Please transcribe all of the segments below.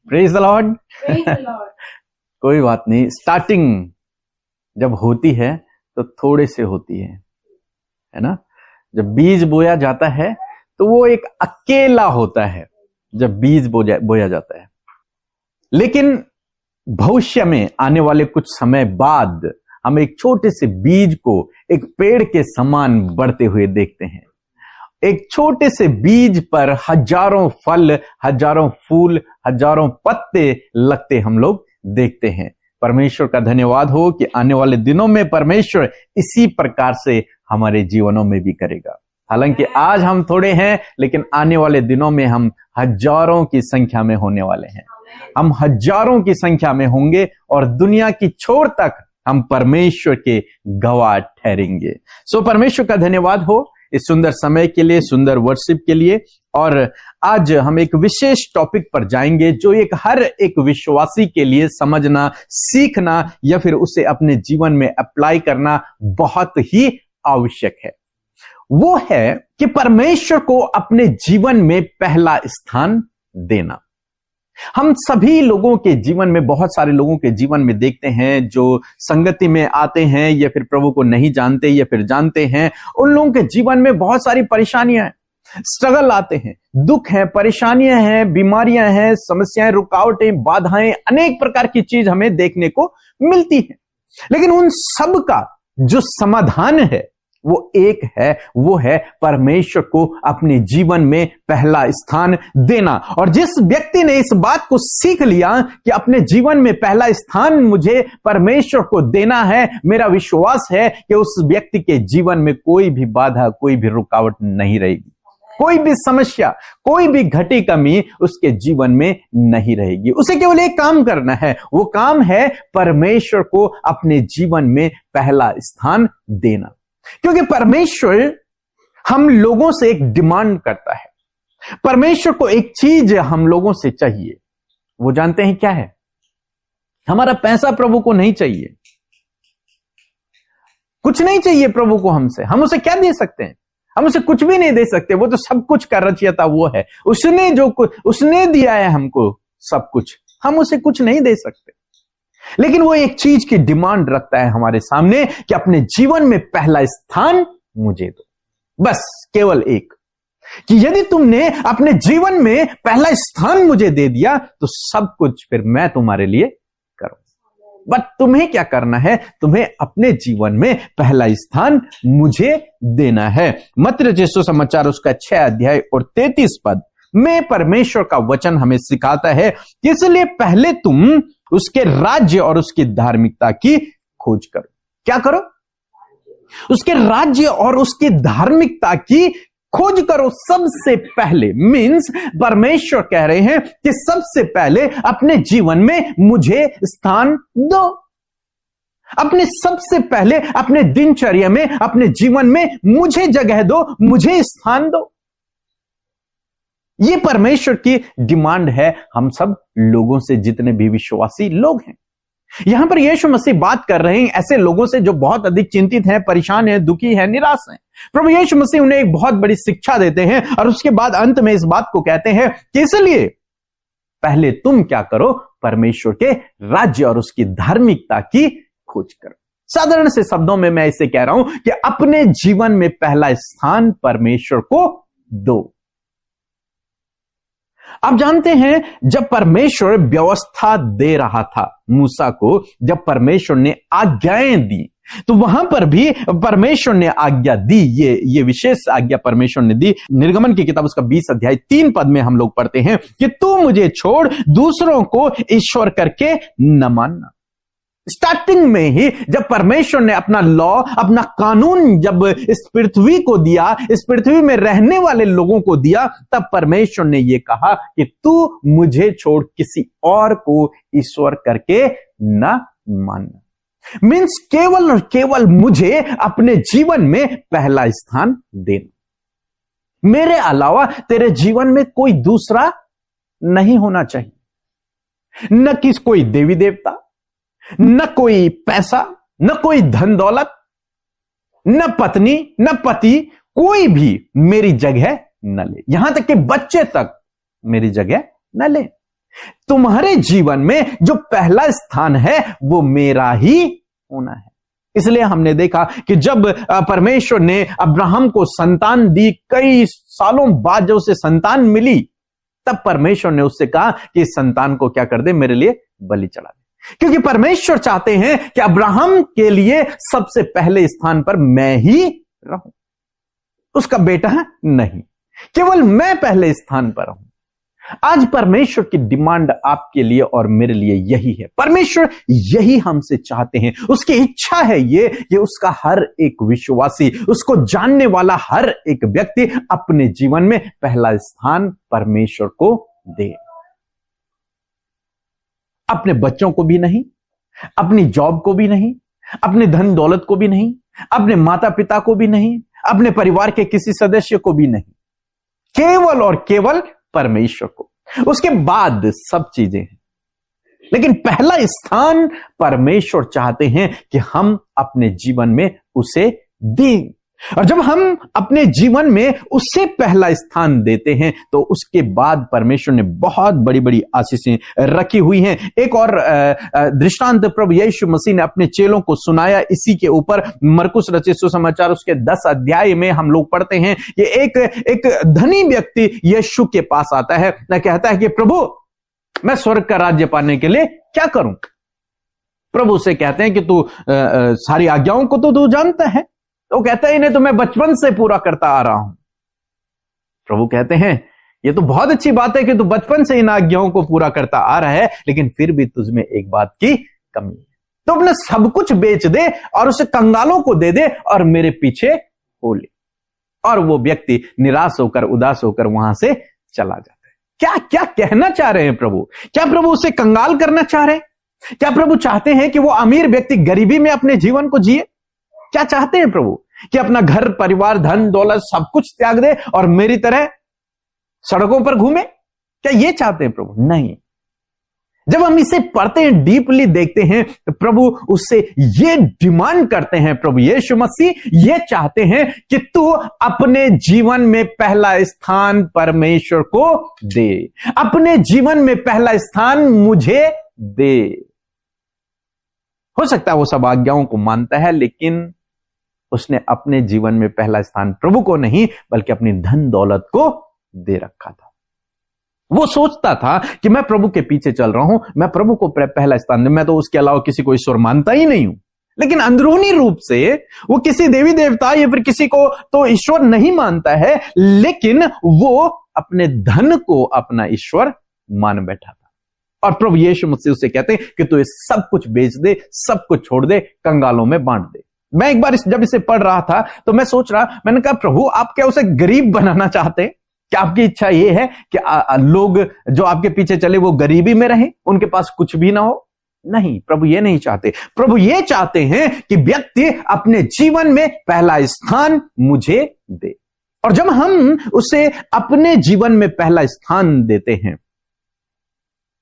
Praise the Lord. कोई बात नहीं, स्टार्टिंग जब होती है तो थोड़े से होती है ना। जब बीज बोया जाता है तो वो एक अकेला होता है जब बीज बोया जाता है, लेकिन भविष्य में आने वाले कुछ समय बाद हम एक छोटे से बीज को एक पेड़ के समान बढ़ते हुए देखते हैं। एक छोटे से बीज पर हजारों फल, हजारों फूल, हजारों पत्ते लगते हम लोग देखते हैं। परमेश्वर का धन्यवाद हो कि आने वाले दिनों में परमेश्वर इसी प्रकार से हमारे जीवनों में भी करेगा। हालांकि आज हम थोड़े हैं, लेकिन आने वाले दिनों में हम हजारों की संख्या में होने वाले हैं। हम हजारों की संख्या में होंगे और दुनिया की छोर तक हम परमेश्वर के गवाह ठहरेंगे। सो परमेश्वर का धन्यवाद हो इस सुंदर समय के लिए, सुंदर वर्शिप के लिए। और आज हम एक विशेष टॉपिक पर जाएंगे जो हर एक विश्वासी के लिए समझना, सीखना या फिर उसे अपने जीवन में अप्लाई करना बहुत ही आवश्यक है। वो है कि परमेश्वर को अपने जीवन में पहला स्थान देना। हम सभी लोगों के जीवन में, बहुत सारे लोगों के जीवन में देखते हैं जो संगति में आते हैं या फिर प्रभु को नहीं जानते या फिर जानते हैं, उन लोगों के जीवन में बहुत सारी परेशानियां हैं, स्ट्रगल आते हैं, दुख है, परेशानियां हैं, बीमारियां हैं, समस्याएं, रुकावटें, बाधाएं, अनेक प्रकार की चीज हमें देखने को मिलती है। लेकिन उन सब का जो समाधान है वो एक है, वो है परमेश्वर को अपने जीवन में पहला स्थान देना। और जिस व्यक्ति ने इस बात को सीख लिया कि अपने जीवन में पहला स्थान मुझे परमेश्वर को देना है, मेरा विश्वास है कि उस व्यक्ति के जीवन में कोई भी बाधा, कोई भी रुकावट नहीं रहेगी, कोई भी समस्या, कोई भी घटी कमी उसके जीवन में नहीं रहेगी। उसे केवल एक काम करना है, वो काम है परमेश्वर को अपने जीवन में पहला स्थान देना। क्योंकि परमेश्वर हम लोगों से एक डिमांड करता है। परमेश्वर को एक चीज हम लोगों से चाहिए, वो जानते हैं क्या है? हमारा पैसा प्रभु को नहीं चाहिए, कुछ नहीं चाहिए प्रभु को हमसे। हम उसे क्या दे सकते हैं? हम उसे कुछ भी नहीं दे सकते। वो तो सब कुछ का रचयिता वो है, उसने जो कुछ उसने दिया है हमको सब कुछ, हम उसे कुछ नहीं दे सकते। लेकिन वो एक चीज की डिमांड रखता है हमारे सामने कि अपने जीवन में पहला स्थान मुझे दो। बस केवल एक, कि यदि तुमने अपने जीवन में पहला स्थान मुझे दे दिया तो सब कुछ फिर मैं तुम्हारे लिए करूं। बट तुम्हें क्या करना है? तुम्हें अपने जीवन में पहला स्थान मुझे देना है। मत्ती रचित सुसमाचार उसका 6 अध्याय और 33 पद में परमेश्वर का वचन हमें सिखाता है कि इसलिए पहले तुम उसके राज्य और उसकी धार्मिकता की खोज करो। क्या करो? उसके राज्य और उसकी धार्मिकता की खोज करो। सबसे पहले मीन्स परमेश्वर कह रहे हैं कि सबसे पहले अपने जीवन में मुझे स्थान दो। अपने सबसे पहले अपने दिनचर्या में, अपने जीवन में मुझे जगह दो, मुझे स्थान दो। ये परमेश्वर की डिमांड है हम सब लोगों से, जितने भी विश्वासी लोग हैं। यहां पर यीशु मसीह बात कर रहे हैं ऐसे लोगों से जो बहुत अधिक चिंतित हैं, परेशान हैं, दुखी हैं, निराश हैं। प्रभु यीशु मसीह उन्हें एक बहुत बड़ी शिक्षा देते हैं और उसके बाद अंत में इस बात को कहते हैं कि इसलिए पहले तुम क्या करो? परमेश्वर के राज्य और उसकी धार्मिकता की खोज करो। साधारण से शब्दों में मैं इसे कह रहा हूं कि अपने जीवन में पहला स्थान परमेश्वर को दो। आप जानते हैं, जब परमेश्वर व्यवस्था दे रहा था मूसा को, जब परमेश्वर ने आज्ञाएं दी, तो वहां पर भी परमेश्वर ने आज्ञा दी। ये विशेष आज्ञा परमेश्वर ने दी। निर्गमन की किताब उसका 20 अध्याय 3 पद में हम लोग पढ़ते हैं कि तू मुझे छोड़ दूसरों को ईश्वर करके न मानना। स्टार्टिंग में ही जब परमेश्वर ने अपना लॉ, अपना कानून जब इस पृथ्वी को दिया, इस पृथ्वी में रहने वाले लोगों को दिया, तब परमेश्वर ने यह कहा कि तू मुझे छोड़ किसी और को ईश्वर करके न मानना। मीन्स केवल और केवल मुझे अपने जीवन में पहला स्थान देना। मेरे अलावा तेरे जीवन में कोई दूसरा नहीं होना चाहिए। न किस कोई देवी देवता, न कोई पैसा, न कोई धन दौलत, न पत्नी, न पति, कोई भी मेरी जगह न ले। यहां तक कि बच्चे तक मेरी जगह न ले। तुम्हारे जीवन में जो पहला स्थान है वो मेरा ही होना है। इसलिए हमने देखा कि जब परमेश्वर ने अब्राहम को संतान दी, कई सालों बाद जब उसे संतान मिली, तब परमेश्वर ने उससे कहा कि इस संतान को क्या कर दे, मेरे लिए बलि चढ़ा दे। क्योंकि परमेश्वर चाहते हैं कि अब्राहम के लिए सबसे पहले स्थान पर मैं ही रहूं, उसका बेटा नहीं, केवल मैं पहले स्थान पर हूं। आज परमेश्वर की डिमांड आपके लिए और मेरे लिए यही है। परमेश्वर यही हमसे चाहते हैं। उसकी इच्छा है ये कि उसका हर एक विश्वासी, उसको जानने वाला हर एक व्यक्ति अपने जीवन में पहला स्थान परमेश्वर को दे। अपने बच्चों को भी नहीं, अपनी जॉब को भी नहीं, अपने धन दौलत को भी नहीं, अपने माता पिता को भी नहीं, अपने परिवार के किसी सदस्य को भी नहीं, केवल और केवल परमेश्वर को। उसके बाद सब चीजें हैं, लेकिन पहला स्थान परमेश्वर चाहते हैं कि हम अपने जीवन में उसे दें। और जब हम अपने जीवन में उससे पहला स्थान देते हैं तो उसके बाद परमेश्वर ने बहुत बड़ी बड़ी आशीषें रखी हुई हैं। एक और दृष्टांत प्रभु यीशु मसीह ने अपने चेलों को सुनाया इसी के ऊपर। मरकुस रचित सुसमाचार उसके 10 अध्याय में हम लोग पढ़ते हैं कि एक धनी व्यक्ति यीशु के पास आता है, कहता है कि प्रभु मैं स्वर्ग का राज्य पाने के लिए क्या करूं। प्रभु से कहते हैं कि तू सारी आज्ञाओं को तो तू जानता है। तो कहता है इन्हें तो मैं बचपन से पूरा करता आ रहा हूं। प्रभु कहते हैं ये तो बहुत अच्छी बात है कि तू बचपन से इन आज्ञाओं को पूरा करता आ रहा है, लेकिन फिर भी तुझमें एक बात की कमी है। तो अपने सब कुछ बेच दे और उसे कंगालों को दे दे और मेरे पीछे हो ले। और वो व्यक्ति निराश होकर, उदास होकर वहां से चला जाता है। क्या क्या कहना चाह रहे हैं प्रभु? क्या प्रभु उसे कंगाल करना चाह रहे हैं? क्या प्रभु चाहते हैं कि वो अमीर व्यक्ति गरीबी में अपने जीवन को जिए? क्या चाहते हैं प्रभु? कि अपना घर परिवार धन दौलत सब कुछ त्याग दे और मेरी तरह सड़कों पर घूमे? क्या ये चाहते हैं प्रभु? नहीं। जब हम इसे पढ़ते हैं, डीपली देखते हैं, तो प्रभु उससे ये डिमांड करते हैं, प्रभु यीशु मसीह ये चाहते हैं कि तू अपने जीवन में पहला स्थान परमेश्वर को दे, अपने जीवन में पहला स्थान मुझे दे। हो सकता है वो सब आज्ञाओं को मानता है, लेकिन उसने अपने जीवन में पहला स्थान प्रभु को नहीं बल्कि अपनी धन दौलत को दे रखा था। वो सोचता था कि मैं प्रभु के पीछे चल रहा हूं, मैं प्रभु को पहला स्थान दे, मैं तो उसके अलावा किसी को ईश्वर मानता ही नहीं हूं। लेकिन अंदरूनी रूप से वो किसी देवी देवता या फिर किसी को तो ईश्वर नहीं मानता है, लेकिन वो अपने धन को अपना ईश्वर मान बैठा था। और प्रभु यीशु मसीह उसे कहते हैं कि तू ये सब कुछ बेच दे, सब कुछ छोड़ दे, कंगालों में बांट दे। मैं एक बार जब इसे पढ़ रहा था तो मैं सोच रहा, मैंने कहा प्रभु आप क्या उसे गरीब बनाना चाहते हैं? क्या आपकी इच्छा यह है कि लोग जो आपके पीछे चले वो गरीबी में रहें, उनके पास कुछ भी ना हो? नहीं, प्रभु ये नहीं चाहते। प्रभु ये चाहते हैं कि व्यक्ति अपने जीवन में पहला स्थान मुझे दे। और जब हम उसे अपने जीवन में पहला स्थान देते हैं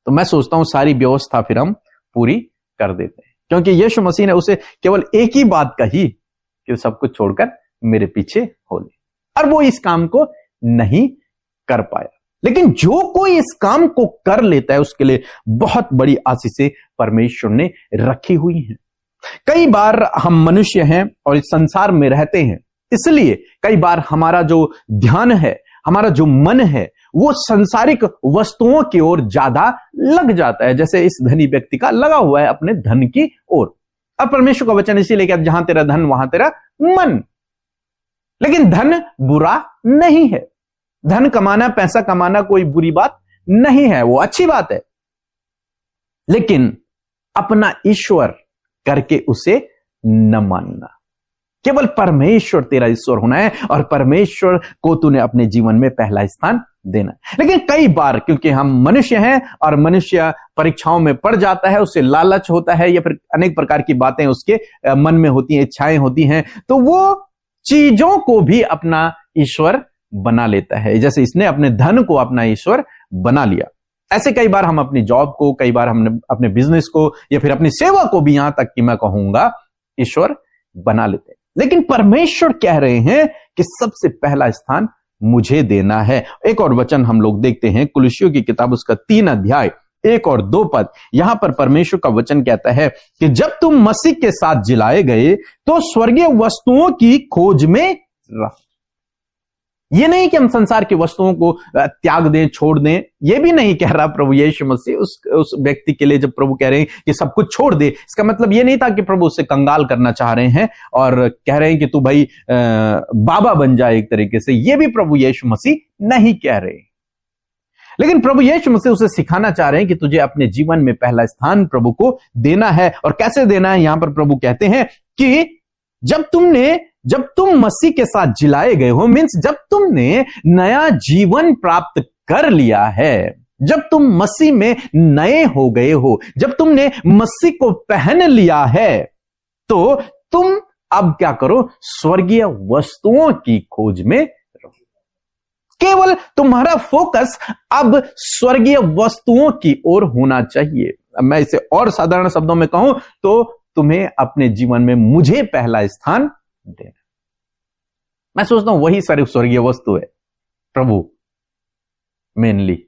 तो मैं सोचता हूं सारी व्यवस्था फिर हम पूरी कर देते हैं, क्योंकि यीशु मसीह ने उसे केवल एक ही बात कही कि सब कुछ छोड़कर मेरे पीछे हो ले, और वो इस काम को नहीं कर पाया। लेकिन जो कोई इस काम को कर लेता है उसके लिए बहुत बड़ी आशीषें परमेश्वर ने रखी हुई हैं। कई बार हम मनुष्य हैं और इस संसार में रहते हैं, इसलिए कई बार हमारा जो ध्यान है, हमारा जो मन है, वो संसारिक वस्तुओं की ओर ज्यादा लग जाता है, जैसे इस धनी व्यक्ति का लगा हुआ है अपने धन की ओर। अब परमेश्वर का वचन इसीलिए कि जहां तेरा धन वहां तेरा मन। लेकिन धन बुरा नहीं है, धन कमाना, पैसा कमाना कोई बुरी बात नहीं है, वो अच्छी बात है। लेकिन अपना ईश्वर करके उसे न मानना। केवल परमेश्वर तेरा ईश्वर होना है और परमेश्वर को तूने अपने जीवन में पहला स्थान देना है। लेकिन कई बार क्योंकि हम मनुष्य हैं और मनुष्य परीक्षाओं में पड़ जाता है, उसे लालच होता है या फिर अनेक प्रकार की बातें उसके मन में होती हैं, इच्छाएं होती हैं, तो वो चीजों को भी अपना ईश्वर बना लेता है। जैसे इसने अपने धन को अपना ईश्वर बना लिया। ऐसे कई बार हम अपनी जॉब को, कई बार हमने अपने बिजनेस को या फिर अपनी सेवा को भी, यहां तक कि मैं कहूंगा, ईश्वर बना लेते हैं। लेकिन परमेश्वर कह रहे हैं कि सबसे पहला स्थान मुझे देना है। एक और वचन हम लोग देखते हैं, कुलुस्सियों की किताब उसका 3 अध्याय 1 और 2 पद, यहां पर परमेश्वर का वचन कहता है कि जब तुम मसीह के साथ जिलाए गए तो स्वर्गीय वस्तुओं की खोज में रहो। ये नहीं कि हम संसार की वस्तुओं को त्याग दें, छोड़ दें, ये भी नहीं कह रहा प्रभु यीशु मसीह उस व्यक्ति के लिए। जब प्रभु कह रहे हैं कि सब कुछ छोड़ दे, इसका मतलब ये नहीं था कि प्रभु उससे कंगाल करना चाह रहे हैं और कह रहे हैं कि तू भाई बाबा बन जाए एक तरीके से। ये भी प्रभु यीशु मसीह नहीं कह रहे, लेकिन प्रभु यीशु मसीह उसे सिखाना चाह रहे हैं कि तुझे अपने जीवन में पहला स्थान प्रभु को देना है। और कैसे देना है, यहां पर प्रभु कहते हैं कि जब तुम मसीह के साथ जिलाए गए हो, मीन्स जब तुमने नया जीवन प्राप्त कर लिया है, जब तुम मसीह में नए हो गए हो, जब तुमने मसीह को पहन लिया है, तो तुम अब क्या करो, स्वर्गीय वस्तुओं की खोज में रहो। केवल तुम्हारा फोकस अब स्वर्गीय वस्तुओं की ओर होना चाहिए। मैं इसे और साधारण शब्दों में कहूं तो तुम्हें अपने जीवन में मुझे पहला स्थान देना। मैं सोचता हूं वही सिर्फ स्वर्गीय वस्तु है, प्रभु मेनली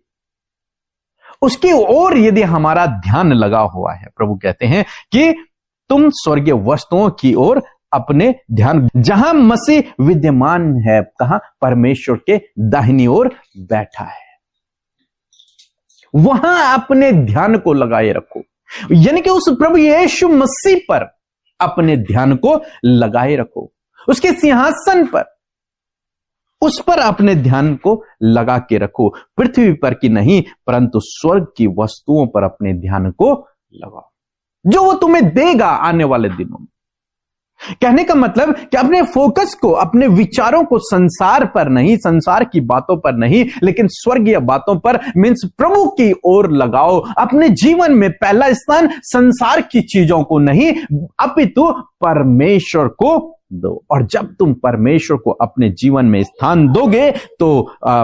उसकी ओर यदि हमारा ध्यान लगा हुआ है। प्रभु कहते हैं कि तुम स्वर्गीय वस्तुओं की ओर अपने ध्यान, जहां मसीह विद्यमान है, कहां, परमेश्वर के दाहिनी ओर बैठा है, वहां अपने ध्यान को लगाए रखो। यानी कि उस प्रभु यीशु मसीह पर अपने ध्यान को लगाए रखो, उसके सिंहासन पर, उस पर अपने ध्यान को लगा के रखो। पृथ्वी पर की नहीं परंतु स्वर्ग की वस्तुओं पर अपने ध्यान को लगाओ, जो वो तुम्हें देगा आने वाले दिनों में। कहने का मतलब कि अपने फोकस को, अपने विचारों को संसार पर नहीं, संसार की बातों पर नहीं, लेकिन स्वर्गीय बातों पर, मीन्स प्रभु की ओर लगाओ। अपने जीवन में पहला स्थान संसार की चीजों को नहीं अपितु परमेश्वर को दो। और जब तुम परमेश्वर को अपने जीवन में स्थान दोगे तो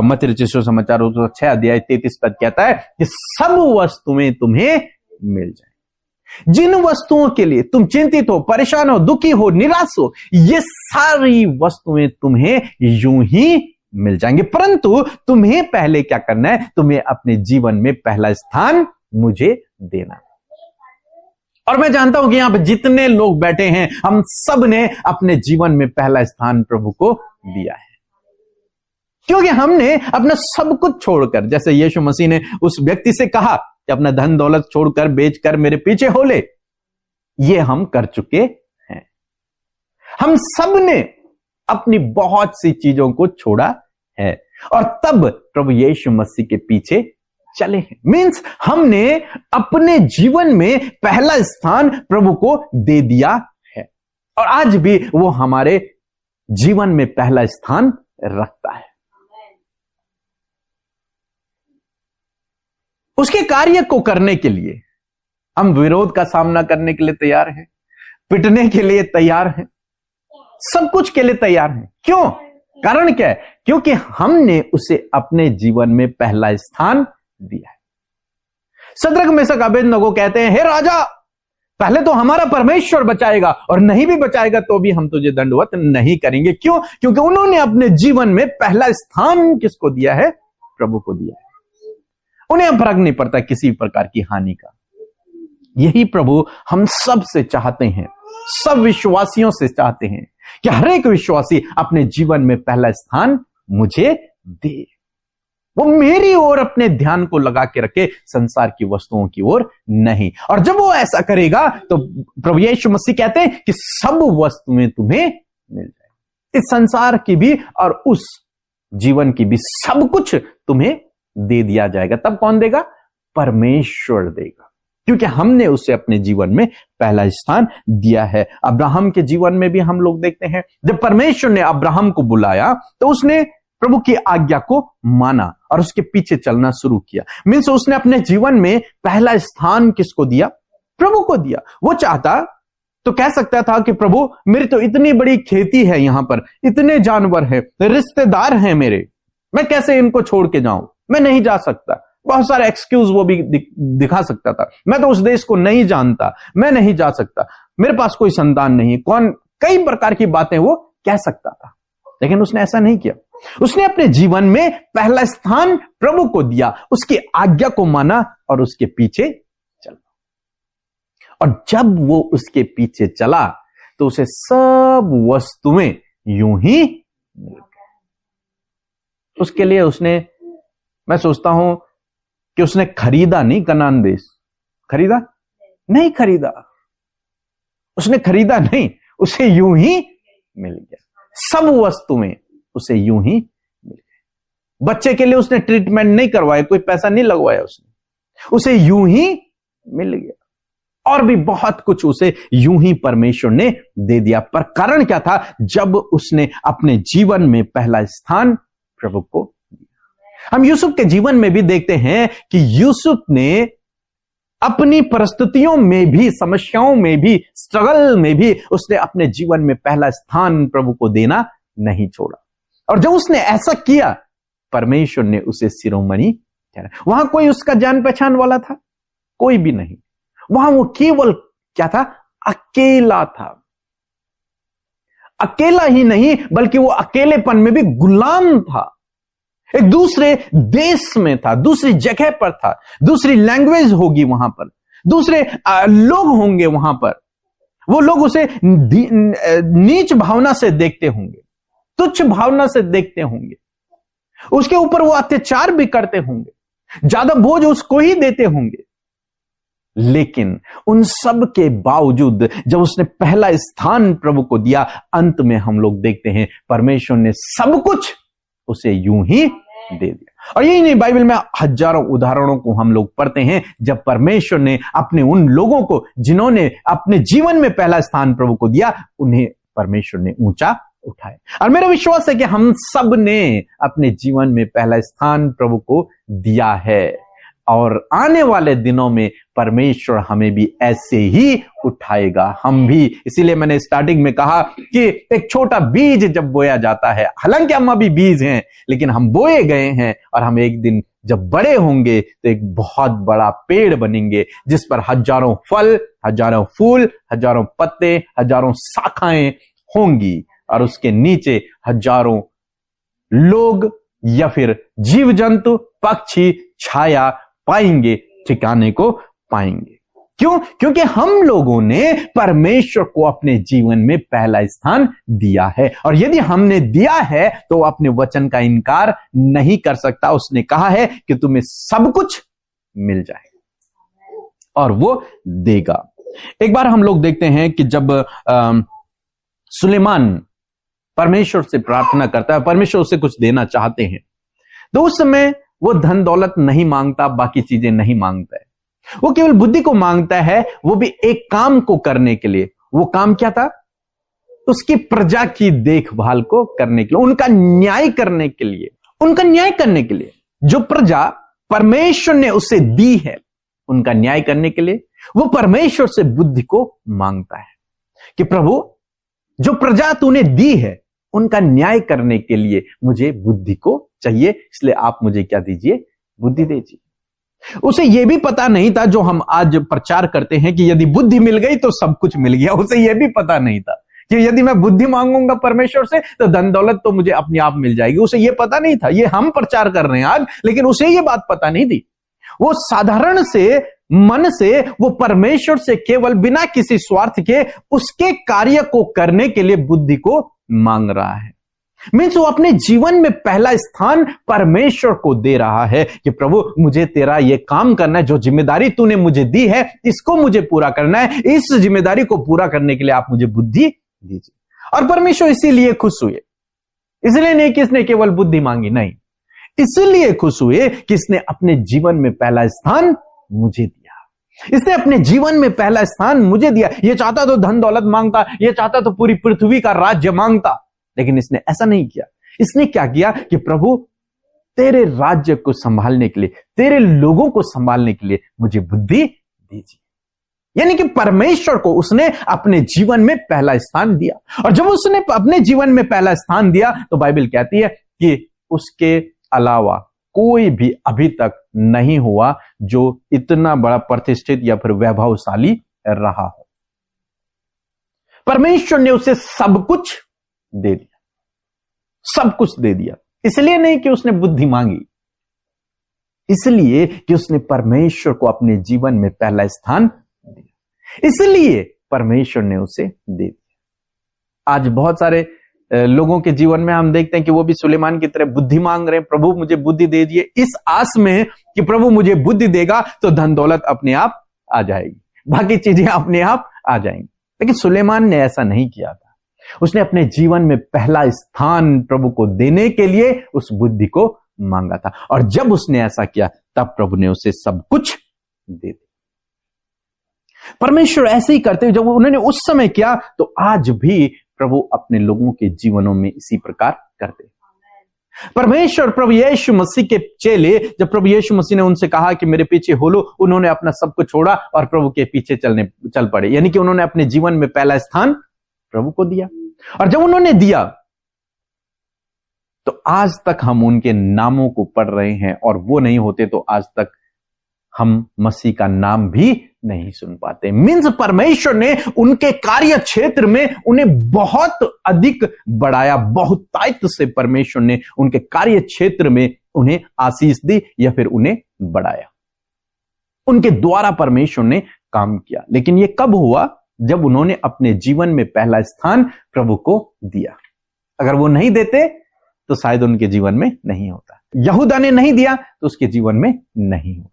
मत्ती रचित सुसमाचार 6 अध्याय 33 पद कहता है कि सब वस्तुएं तुम्हें मिल जाए। जिन वस्तुओं के लिए तुम चिंतित हो, परेशान हो, दुखी हो, निराश हो, ये सारी वस्तुएं तुम्हें यूं ही मिल जाएंगे। परंतु तुम्हें पहले क्या करना है, तुम्हें अपने जीवन में पहला स्थान मुझे देना। और मैं जानता हूं कि यहां पर जितने लोग बैठे हैं, हम सब ने अपने जीवन में पहला स्थान प्रभु को दिया है, क्योंकि हमने अपना सब कुछ छोड़कर, जैसे यीशु मसीह ने उस व्यक्ति से कहा कि अपना धन दौलत छोड़कर, बेचकर मेरे पीछे हो ले, ये हम कर चुके हैं। हम सब ने अपनी बहुत सी चीजों को छोड़ा है और तब प्रभु यीशु मसीह के पीछे चले हैं। मीन्स हमने अपने जीवन में पहला स्थान प्रभु को दे दिया है और आज भी वो हमारे जीवन में पहला स्थान रखता है। उसके कार्य को करने के लिए हम विरोध का सामना करने के लिए तैयार हैं, पिटने के लिए तैयार हैं, सब कुछ के लिए तैयार हैं। क्यों? कारण क्या है? क्योंकि हमने उसे अपने जीवन में पहला स्थान दिया है। शद्रक मेशक अबेदनगो कहते हैं, हे राजा, पहले तो हमारा परमेश्वर बचाएगा और नहीं भी बचाएगा तो भी हम तुझे दंडवत नहीं करेंगे। क्यों? क्योंकि उन्होंने अपने जीवन में पहला स्थान किसको दिया है? प्रभु को दिया है। उन्हें फर्क नहीं पड़ता किसी प्रकार की हानि का। यही प्रभु हम सब से चाहते हैं, सब विश्वासियों से चाहते हैं कि हर एक विश्वासी अपने जीवन में पहला स्थान मुझे दे। वो मेरी ओर अपने ध्यान को लगा के रखे, संसार की वस्तुओं की ओर नहीं। और जब वो ऐसा करेगा तो प्रभु यीशु मसीह कहते हैं कि सब वस्तुएं तुम्हें मिल जाए, इस संसार की भी और उस जीवन की भी, सब कुछ तुम्हें दे दिया जाएगा। तब कौन देगा? परमेश्वर देगा, क्योंकि हमने उसे अपने जीवन में पहला स्थान दिया है। अब्राहम के जीवन में भी हम लोग देखते हैं, जब परमेश्वर ने अब्राहम को बुलाया तो उसने प्रभु की आज्ञा को माना और उसके पीछे चलना शुरू किया। मीन्स उसने अपने जीवन में पहला स्थान किसको दिया? प्रभु को दिया। वो चाहता तो कह सकता था कि प्रभु, मेरी तो इतनी बड़ी खेती है, यहां पर इतने जानवर हैं, रिश्तेदार हैं मेरे, मैं कैसे इनको छोड़ के जाऊं? मैं नहीं जा सकता। बहुत सारे एक्सक्यूज वो भी दिखा सकता था। मैं तो उस देश को नहीं जानता, मैं नहीं जा सकता, मेरे पास कोई संतान नहीं, कई प्रकार की बातें वो कह सकता था। लेकिन उसने ऐसा नहीं किया। उसने अपने जीवन में पहला स्थान प्रभु को दिया, उसकी आज्ञा को माना और उसके पीछे चला। और जब वो उसके पीछे चला तो उसे सब वस्तुएं यूं ही मिल गई। उसके लिए उसने, मैं सोचता हूं कि उसने खरीदा नहीं, कनान देश खरीदा नहीं, खरीदा, उसने खरीदा नहीं, उसे यूं ही मिल गया। सब वस्तुएं उसे यूं ही मिल गई। बच्चे के लिए उसने ट्रीटमेंट नहीं करवाया, कोई पैसा नहीं लगवाया उसने, उसे यूं ही मिल गया। और भी बहुत कुछ उसे यूं ही परमेश्वर ने दे दिया। पर कारण क्या था? जब उसने अपने जीवन में पहला स्थान प्रभु को दिया। हम यूसुफ के जीवन में भी देखते हैं कि यूसुफ ने अपनी परिस्थितियों में भी, समस्याओं में भी, स्ट्रगल में भी उसने अपने जीवन में पहला स्थान प्रभु को देना नहीं छोड़ा। और जब उसने ऐसा किया, परमेश्वर ने उसे शिरोमणि ठहराया। वहां कोई उसका जान पहचान वाला था? कोई भी नहीं। वहां वो केवल क्या था? अकेला था। अकेला ही नहीं, बल्कि वो अकेलेपन में भी गुलाम था। एक दूसरे देश में था, दूसरी जगह पर था, दूसरी लैंग्वेज होगी वहां पर, दूसरे लोग होंगे वहां पर। वो लोग उसे नीच भावना से देखते होंगे, तुच्छ भावना से देखते होंगे, उसके ऊपर वो अत्याचार भी करते होंगे, ज्यादा बोझ उसको ही देते होंगे। लेकिन उन सब के बावजूद जब उसने पहला स्थान प्रभु को दिया, अंत में हम लोग देखते हैं परमेश्वर ने सब कुछ उसे यूं ही दे दिया। और यही नहीं, बाइबल में हजारों उदाहरणों को हम लोग पढ़ते हैं जब परमेश्वर ने अपने उन लोगों को जिन्होंने अपने जीवन में पहला स्थान प्रभु को दिया, उन्हें परमेश्वर ने ऊंचा उठाया। और मेरा विश्वास है कि हम सब ने अपने जीवन में पहला स्थान प्रभु को दिया है, और आने वाले दिनों में परमेश्वर हमें भी ऐसे ही उठाएगा। हम भी, इसीलिए मैंने स्टार्टिंग में कहा कि एक छोटा बीज जब बोया जाता है, हालांकि हम अभी बीज हैं, लेकिन हम बोए गए हैं, और हम एक दिन जब बड़े होंगे तो एक बहुत बड़ा पेड़ बनेंगे जिस पर हजारों फल, हजारों फूल, हजारों पत्ते, हजारों शाखाएं होंगी, और उसके नीचे हजारों लोग या फिर जीव जंतु, पक्षी छाया पाएंगे, ठिकाने को पाएंगे। क्यों? क्योंकि हम लोगों ने परमेश्वर को अपने जीवन में पहला स्थान दिया है, और यदि हमने दिया है तो अपने वचन का इनकार नहीं कर सकता। उसने कहा है कि तुम्हें सब कुछ मिल जाए और वो देगा। एक बार हम लोग देखते हैं कि जब सुलेमान परमेश्वर से प्रार्थना करता है, परमेश्वर उसे कुछ देना चाहते हैं, तो उस समय वो धन दौलत नहीं मांगता, बाकी चीजें नहीं मांगता है, वो केवल बुद्धि को मांगता है, वो भी एक काम को करने के लिए। वो काम क्या था? उसकी प्रजा की देखभाल को करने के लिए, उनका न्याय करने के लिए, उनका न्याय करने के लिए। जो प्रजा परमेश्वर ने उसे दी है, उनका न्याय करने के लिए वो परमेश्वर से बुद्धि को मांगता है कि प्रभु, जो प्रजा तूने दी है उनका न्याय करने के लिए मुझे बुद्धि को चाहिए, इसलिए आप मुझे क्या दीजिए? बुद्धि दीजिए। उसे यह भी पता नहीं था, जो हम आज प्रचार करते हैं कि यदि बुद्धि मिल गई तो सब कुछ मिल गया। उसे यह भी पता नहीं था कि यदि मैं बुद्धि मांगूंगा परमेश्वर से तो धन दौलत तो मुझे अपने आप मिल जाएगी। उसे यह पता नहीं था। ये हम प्रचार कर रहे हैं आज, लेकिन उसे यह बात पता नहीं थी। वो साधारण से मन से वो परमेश्वर से केवल बिना किसी स्वार्थ के उसके कार्य को करने के लिए बुद्धि को मांग रहा है। मीन्स वो अपने जीवन में पहला स्थान परमेश्वर को दे रहा है कि प्रभु, मुझे तेरा ये काम करना है, जो जिम्मेदारी तूने मुझे दी है इसको मुझे पूरा करना है, इस जिम्मेदारी को पूरा करने के लिए आप मुझे बुद्धि दीजिए। और परमेश्वर इसीलिए खुश हुए, इसलिए नहीं कि इसने केवल बुद्धि मांगी, नहीं, इसलिए खुश हुए कि इसने अपने जीवन में पहला स्थान मुझे दिया। इसने अपने जीवन में पहला स्थान मुझे दिया। ये चाहता तो धन दौलत मांगता, ये चाहता तो पूरी पृथ्वी का राज्य मांगता, लेकिन इसने ऐसा नहीं किया। इसने क्या किया कि प्रभु, तेरे राज्य को संभालने के लिए, तेरे लोगों को संभालने के लिए मुझे बुद्धि दीजिए। यानी कि परमेश्वर को उसने अपने जीवन में पहला स्थान दिया। और जब उसने अपने जीवन में पहला स्थान दिया तो बाइबल कहती है कि उसके अलावा कोई भी अभी तक नहीं हुआ जो इतना बड़ा प्रतिष्ठित या फिर वैभवशाली रहा हो। परमेश्वर ने उसे सब कुछ दे दिया, सब कुछ दे दिया। इसलिए नहीं कि उसने बुद्धि मांगी, इसलिए कि उसने परमेश्वर को अपने जीवन में पहला स्थान दिया, इसलिए परमेश्वर ने उसे दे दिया। आज बहुत सारे लोगों के जीवन में हम देखते हैं कि वो भी सुलेमान की तरह बुद्धि मांग रहे हैं, प्रभु मुझे बुद्धि दे दिए, इस आस में कि प्रभु मुझे बुद्धि देगा तो धन दौलत अपने आप आ जाएगी, बाकी चीजें अपने आप आ जाएंगी। लेकिन सुलेमान ने ऐसा नहीं किया था। उसने अपने जीवन में पहला स्थान प्रभु को देने के लिए उस बुद्धि को मांगा था, और जब उसने ऐसा किया तब प्रभु ने उसे सब कुछ दे दिया। परमेश्वर ऐसे ही करते हैं, जब उन्होंने उस समय किया तो आज भी प्रभु अपने लोगों के जीवनों में इसी प्रकार करते हैं। परमेश्वर प्रभु यीशु मसीह के चेले, जब प्रभु यीशु मसीह ने उनसे कहा कि मेरे पीछे हो लो, उन्होंने अपना सब कुछ छोड़ा और प्रभु के पीछे चल पड़े, यानी कि उन्होंने अपने जीवन में पहला स्थान प्रभु को दिया। और जब उन्होंने दिया तो आज तक हम उनके नामों को पढ़ रहे हैं, और वो नहीं होते तो आज तक हम मसीह का नाम भी नहीं सुन पाते। मीन्स परमेश्वर ने उनके कार्य क्षेत्र में उन्हें बहुत अधिक बढ़ाया, बहुतायत से परमेश्वर ने उनके कार्य क्षेत्र में उन्हें आशीष दी या फिर उन्हें बढ़ाया। उनके द्वारा परमेश्वर ने काम किया। लेकिन यह कब हुआ? जब उन्होंने अपने जीवन में पहला स्थान प्रभु को दिया। अगर वो नहीं देते तो शायद उनके जीवन में नहीं होता। यहूदा ने नहीं दिया तो उसके जीवन में नहीं हुआ,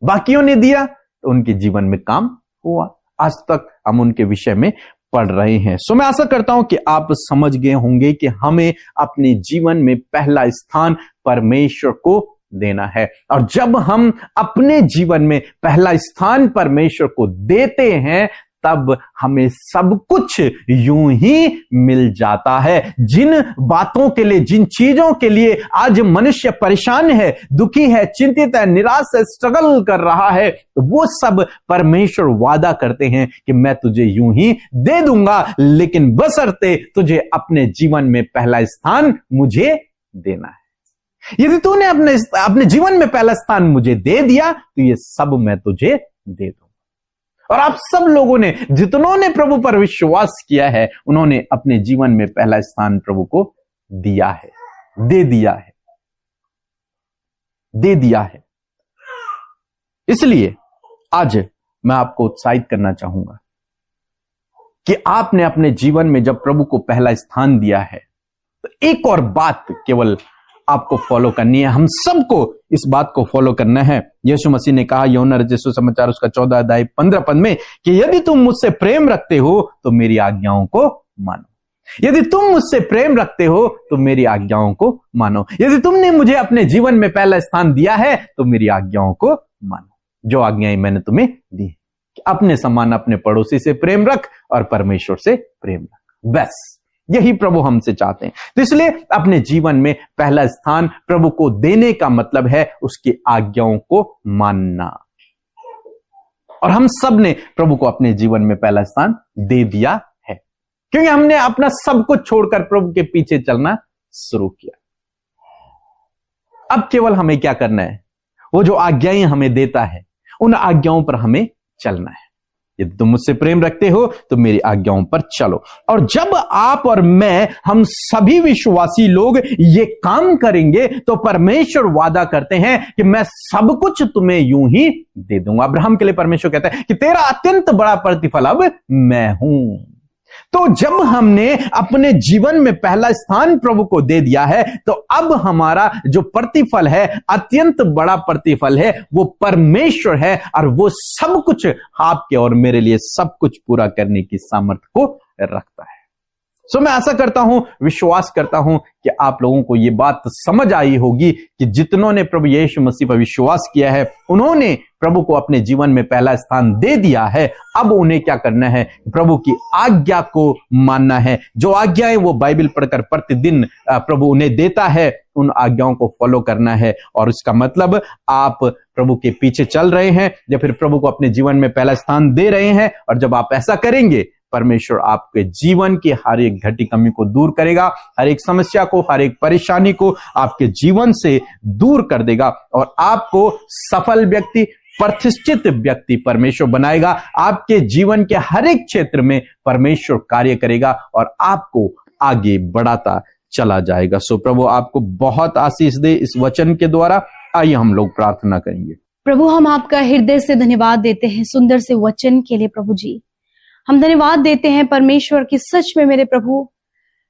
बाकियों ने दिया तो उनके जीवन में काम हुआ। आज तक हम उनके विषय में पढ़ रहे हैं। सो मैं आशा करता हूं कि आप समझ गए होंगे कि हमें अपने जीवन में पहला स्थान परमेश्वर को देना है, और जब हम अपने जीवन में पहला स्थान परमेश्वर को देते हैं तब हमें सब कुछ यूं ही मिल जाता है। जिन बातों के लिए, जिन चीजों के लिए आज मनुष्य परेशान है, दुखी है, चिंतित है, निराश है, स्ट्रगल कर रहा है, वो सब परमेश्वर वादा करते हैं कि मैं तुझे यूं ही दे दूंगा, लेकिन बशर्ते तुझे अपने जीवन में पहला स्थान मुझे देना है। यदि तूने अपने जीवन में पहला स्थान मुझे दे दिया तो ये सब मैं तुझे दे दूंगा। और आप सब लोगों ने, जितनों ने प्रभु पर विश्वास किया है, उन्होंने अपने जीवन में पहला स्थान प्रभु को दिया है, दे दिया है, दे दिया है। इसलिए आज मैं आपको उत्साहित करना चाहूंगा कि आपने अपने जीवन में जब प्रभु को पहला स्थान दिया है तो एक और बात केवल आपको फॉलो करनी है। हम सबको इस बात को फॉलो करना है। यीशु मसीह ने कहा यूहन्ना रचित सुसमाचार उसका 14 अध्याय 15 पद में कि यदि तुम मुझसे प्रेम रखते हो तो मेरी आज्ञाओं को मानो। यदि तुम मुझसे प्रेम रखते हो तो मेरी आज्ञाओं को मानो। यदि तुमने मुझे अपने जीवन में पहला स्थान दिया है तो मेरी आज्ञाओं को मानो, जो आज्ञाएं मैंने तुम्हें दी। अपने समान अपने पड़ोसी से प्रेम रख और परमेश्वर से प्रेम रख। बस यही प्रभु हमसे चाहते हैं। तो इसलिए अपने जीवन में पहला स्थान प्रभु को देने का मतलब है उसकी आज्ञाओं को मानना। और हम सब ने प्रभु को अपने जीवन में पहला स्थान दे दिया है, क्योंकि हमने अपना सब कुछ छोड़कर प्रभु के पीछे चलना शुरू किया। अब केवल हमें क्या करना है? वो जो आज्ञाएं हमें देता है उन आज्ञाओं पर हमें चलना है। यदि तुम मुझसे प्रेम रखते हो तो मेरी आज्ञाओं पर चलो। और जब आप और मैं, हम सभी विश्वासी लोग ये काम करेंगे तो परमेश्वर वादा करते हैं कि मैं सब कुछ तुम्हें यूं ही दे दूंगा। अब्राहम के लिए परमेश्वर कहता है कि तेरा अत्यंत बड़ा प्रतिफल अब मैं हूं। तो जब हमने अपने जीवन में पहला स्थान प्रभु को दे दिया है तो अब हमारा जो प्रतिफल है, अत्यंत बड़ा प्रतिफल है, वो परमेश्वर है, और वो सब कुछ आपके और मेरे लिए सब कुछ पूरा करने की सामर्थ्य को रखता है। सो मैं आशा करता हूं, विश्वास करता हूं कि आप लोगों को यह बात समझ आई होगी कि जितनों ने प्रभु यीशु मसीह पर विश्वास किया है, उन्होंने प्रभु को अपने जीवन में पहला स्थान दे दिया है। अब उन्हें क्या करना है? प्रभु की आज्ञा को मानना है। जो आज्ञाएं वो बाइबल पढ़कर प्रतिदिन प्रभु उन्हें देता है, उन आज्ञाओं को फॉलो करना है। और इसका मतलब आप प्रभु के पीछे चल रहे हैं या फिर प्रभु को अपने जीवन में पहला स्थान दे रहे हैं। और जब आप ऐसा करेंगे, परमेश्वर आपके जीवन की हर एक घटी कमी को दूर करेगा, हर एक समस्या को, हर एक परेशानी को आपके जीवन से दूर कर देगा, और आपको सफल व्यक्ति, प्रतिष्ठित व्यक्ति परमेश्वर बनाएगा। आपके जीवन के हर एक क्षेत्र में परमेश्वर कार्य करेगा और आपको आगे बढ़ाता चला जाएगा। सो प्रभु आपको बहुत आशीष दे इस वचन के द्वारा। आइए हम लोग प्रार्थना करेंगे। प्रभु हम आपका हृदय से धन्यवाद देते हैं सुंदर से वचन के लिए। प्रभु जी हम धन्यवाद देते हैं परमेश्वर की, सच में मेरे प्रभु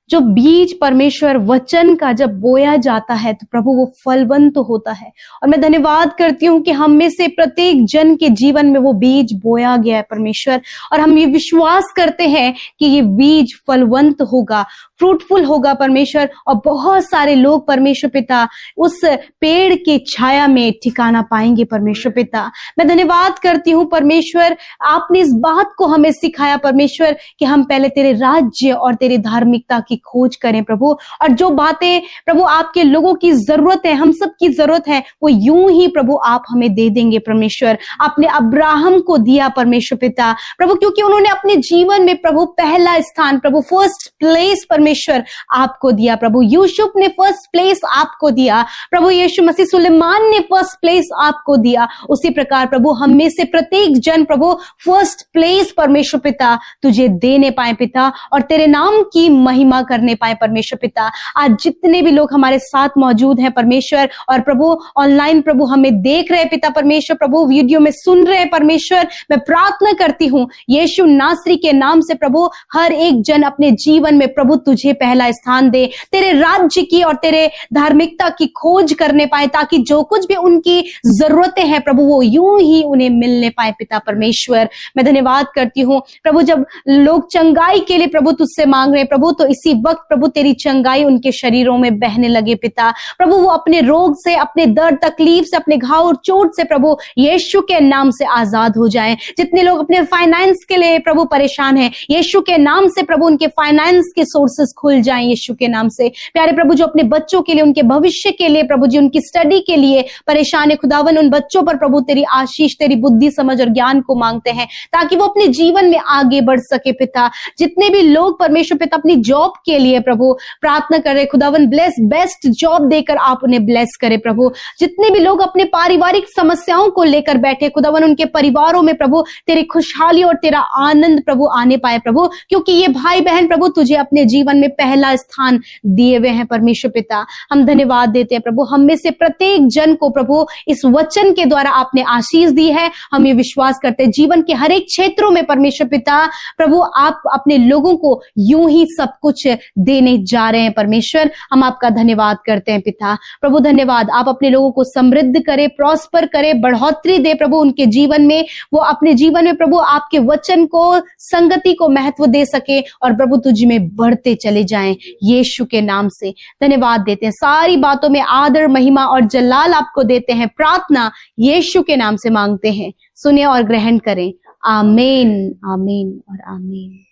जो बीज परमेश्वर वचन का जब बोया जाता है तो प्रभु वो फलवंत होता है। और मैं धन्यवाद करती हूँ कि हम में से प्रत्येक जन के जीवन में वो बीज बोया गया है परमेश्वर, और हम ये विश्वास करते हैं कि ये बीज फलवंत होगा, फ्रूटफुल होगा परमेश्वर, और बहुत सारे लोग परमेश्वर पिता उस पेड़ की छाया में ठिकाना पाएंगे परमेश्वर पिता। मैं धन्यवाद करती हूँ परमेश्वर, आपने इस बात को हमें सिखाया परमेश्वर कि हम पहले तेरे राज्य और तेरी धार्मिकता की खोज करें प्रभु, और जो बातें प्रभु आपके लोगों की जरूरत है, हम सब की जरूरत है, वो यूं ही प्रभु आप हमें दे देंगे परमेश्वर। आपने अब्राहम को दिया परमेश्वर पिता प्रभु, क्योंकि उन्होंने अपने जीवन में प्रभु पहला स्थान प्रभु फर्स्ट प्लेस परमेश्वर आपको दिया प्रभु। यूसुफ ने फर्स्ट प्लेस आपको दिया प्रभु, यीशु मसीह सुलेमान ने फर्स्ट प्लेस आपको दिया। उसी प्रकार प्रभु हम में से प्रत्येक जन प्रभु फर्स्ट प्लेस परमेश्वर पिता तुझे देने पाए पिता, और तेरे नाम की महिमा करने पाए परमेश्वर पिता। आज जितने भी लोग हमारे साथ मौजूद हैं परमेश्वर, और प्रभु ऑनलाइन प्रभु हमें देख रहे पिता परमेश्वर, प्रभु वीडियो में सुन रहे परमेश्वर, मैं प्रार्थना करती हूँ यीशु नासरी के नाम से प्रभु हर एक जन अपने जीवन में प्रभु तुझे पहला स्थान दे, तेरे राज्य की और तेरे धार्मिकता की खोज करने पाए, ताकि जो कुछ भी उनकी जरूरतें हैं प्रभु वो यूं ही उन्हें मिलने पाए पिता परमेश्वर। मैं धन्यवाद करती हूँ प्रभु, जब लोग चंगाई के लिए प्रभु तुझसे मांग रहे प्रभु, तो इसी वक्त प्रभु तेरी चंगाई उनके शरीरों में बहने लगे पिता प्रभु, वो अपने रोग से, अपने दर्द तकलीफ से, अपने घाव और चोट से प्रभु यीशु के नाम से आजाद हो जाएं। जितने लोग अपने फाइनेंस के लिए प्रभु परेशान हैं, यीशु के नाम से प्रभु उनके फाइनेंस के सोर्सेस खुल जाएं यीशु के नाम से। प्यारे प्रभु जो अपने बच्चों के लिए, उनके भविष्य के लिए प्रभु जी, उनकी स्टडी के लिए परेशान है खुदावन, उन बच्चों पर प्रभु तेरी आशीष, तेरी बुद्धि, समझ और ज्ञान को मांगते हैं, ताकि वो अपने जीवन में आगे बढ़ सके पिता। जितने भी लोग परमेश्वर पिता अपनी जॉब के लिए प्रभु प्रार्थना कर रहे खुदावन, ब्लेस, बेस्ट जॉब देकर आप उन्हें ब्लेस करे प्रभु। जितने भी लोग अपने पारिवारिक समस्याओं को लेकर बैठे खुदावन, उनके परिवारों में प्रभु तेरी खुशहाली और तेरा आनंद प्रभु आने पाए प्रभु, क्योंकि ये भाई बहन प्रभु तुझे अपने जीवन में पहला स्थान दिए हुए हैं परमेश्वर पिता। हम धन्यवाद देते हैं प्रभु, हम में से प्रत्येक जन को प्रभु इस वचन के द्वारा आपने आशीष दी है। हम ये विश्वास करते हैं जीवन के हर एक क्षेत्रों में परमेश्वर पिता प्रभु आप अपने लोगों को यूं ही सब कुछ देने जा रहे हैं परमेश्वर। हम आपका धन्यवाद करते हैं पिता प्रभु, धन्यवाद। आप अपने लोगों को समृद्ध करे, प्रॉस्पर करे, बढ़ोतरी दे प्रभु उनके जीवन में, वो अपने जीवन में प्रभु आपके वचन को, संगति को महत्व दे सके, और प्रभु तुझ में बढ़ते चले जाएं यीशु के नाम से। धन्यवाद देते हैं, सारी बातों में आदर, महिमा और जलाल आपको देते हैं। प्रार्थना यीशु के नाम से मांगते हैं, सुने और ग्रहण करें। आमीन, आमीन और आमीन।